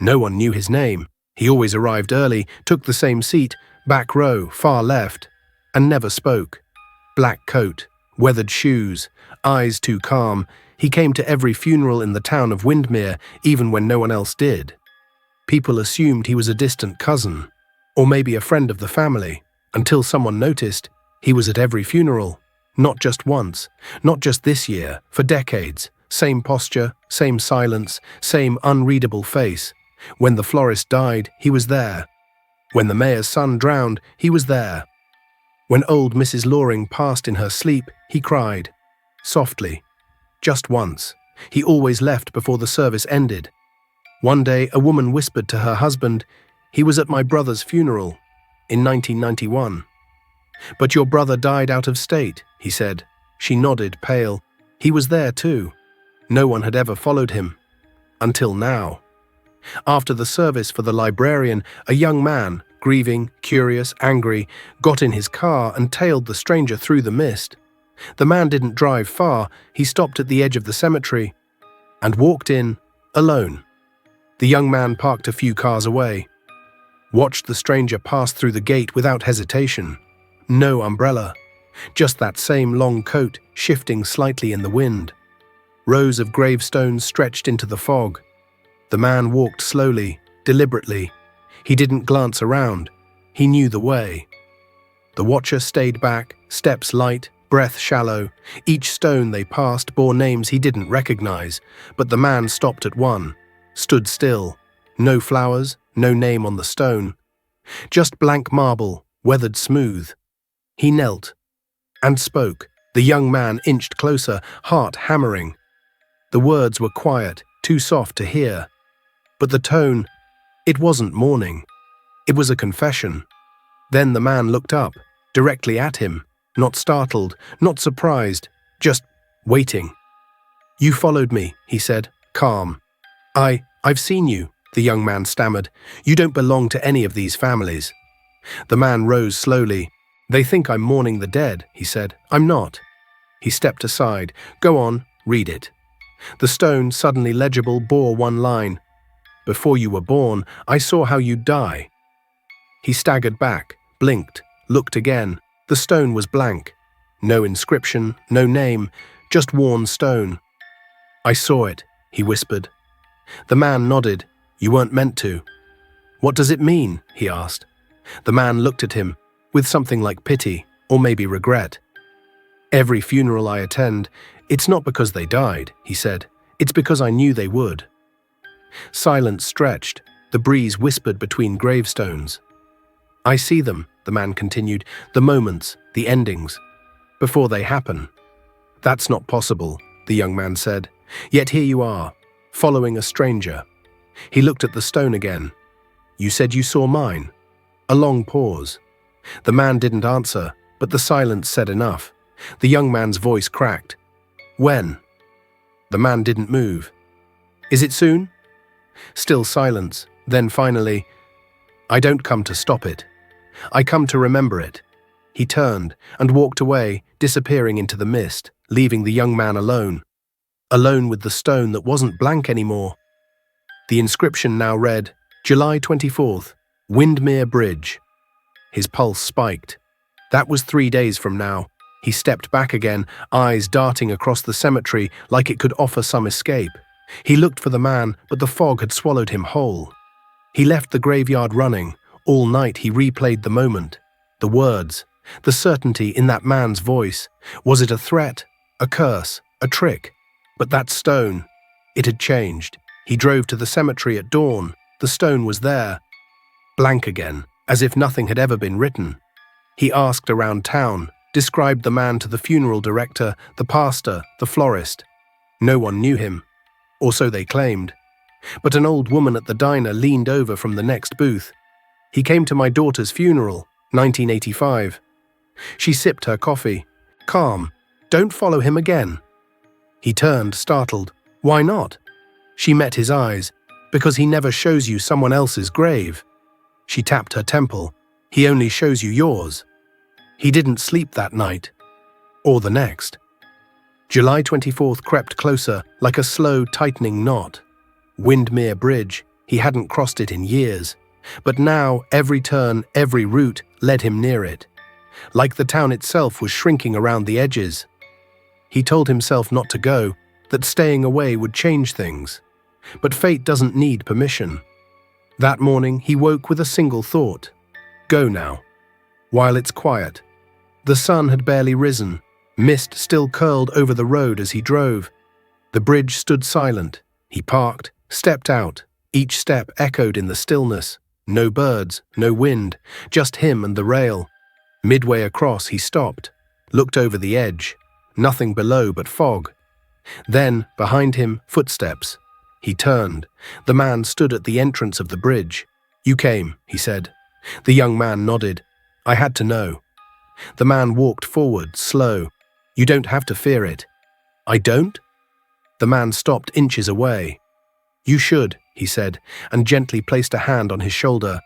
No one knew his name. He always arrived early, took the same seat, back row, far left, and never spoke. Black coat, weathered shoes, eyes too calm. He came to every funeral in the town of Windmere, even when no one else did. People assumed he was a distant cousin, or maybe a friend of the family, until someone noticed he was at every funeral. Not just once, not just this year, for decades. Same posture, same silence, same unreadable face. When the florist died, he was there. When the mayor's son drowned, he was there. When old Mrs. Loring passed in her sleep, he cried. Softly. Just once. He always left before the service ended. One day, a woman whispered to her husband, "He was at my brother's funeral in 1991. "But your brother died out of state," he said. She nodded, pale. He was there too. No one had ever followed him. Until now. After the service for the librarian, a young man, grieving, curious, angry, got in his car and tailed the stranger through the mist. The man didn't drive far. He stopped at the edge of the cemetery and walked in, alone. The young man parked a few cars away, watched the stranger pass through the gate without hesitation. No umbrella, just that same long coat shifting slightly in the wind. Rows of gravestones stretched into the fog. The man walked slowly, deliberately. He didn't glance around. He knew the way. The watcher stayed back, steps light, breath shallow. Each stone they passed bore names he didn't recognize, but the man stopped at one, stood still. No flowers, no name on the stone. Just blank marble, weathered smooth. He knelt and spoke. The young man inched closer, heart hammering. The words were quiet, too soft to hear. But the tone, it wasn't mourning. It was a confession. Then the man looked up, directly at him, not startled, not surprised, just waiting. "You followed me," he said, calm. I've seen you," the young man stammered. "You don't belong to any of these families." The man rose slowly. "They think I'm mourning the dead," he said. "I'm not." He stepped aside. "Go on, read it." The stone, suddenly legible, bore one line. "Before you were born, I saw how you'd die." He staggered back, blinked, looked again. The stone was blank. No inscription, no name, just worn stone. "I saw it," he whispered. The man nodded. "You weren't meant to." "What does it mean?" he asked. The man looked at him, with something like pity, or maybe regret. "Every funeral I attend, it's not because they died," he said. "It's because I knew they would." Silence stretched. The breeze whispered between gravestones. "I see them," the man continued, "the moments, the endings, before they happen." "That's not possible," the young man said. "Yet here you are, following a stranger." He looked at the stone again. "You said you saw mine." A long pause. The man didn't answer, but the silence said enough. The young man's voice cracked. "When?" The man didn't move. "Is it soon?" Still silence. Then finally, "I don't come to stop it. I come to remember it." He turned and walked away, disappearing into the mist, leaving the young man alone. Alone with the stone that wasn't blank anymore. The inscription now read, "July 24th, Windmere Bridge." His pulse spiked. That was 3 days from now. He stepped back again, eyes darting across the cemetery like it could offer some escape. He looked for the man, but the fog had swallowed him whole. He left the graveyard running. All night he replayed the moment. The words, the certainty in that man's voice. Was it a threat, a curse, a trick? But that stone, it had changed. He drove to the cemetery at dawn. The stone was there. Blank again, as if nothing had ever been written. He asked around town, described the man to the funeral director, the pastor, the florist. No one knew him, or so they claimed. But an old woman at the diner leaned over from the next booth. "He came to my daughter's funeral, 1985. She sipped her coffee. Calm. "Don't follow him again." He turned, startled. "Why not?" She met his eyes. "Because he never shows you someone else's grave." She tapped her temple. "He only shows you yours." He didn't sleep that night. Or the next. July 24th crept closer, like a slow, tightening knot. Windmere Bridge. He hadn't crossed it in years, but now every turn, every route led him near it, like the town itself was shrinking around the edges. He told himself not to go, that staying away would change things. But fate doesn't need permission. That morning he woke with a single thought: go now. While it's quiet. The sun had barely risen. Mist still curled over the road as he drove. The bridge stood silent. He parked, stepped out. Each step echoed in the stillness. No birds, no wind, just him and the rail. Midway across he stopped, looked over the edge. Nothing below but fog. Then, behind him, footsteps. He turned. The man stood at the entrance of the bridge. "You came," he said. The young man nodded. "I had to know." The man walked forward, slow. "You don't have to fear it." "I don't?" The man stopped inches away. "You should," he said, and gently placed a hand on his shoulder.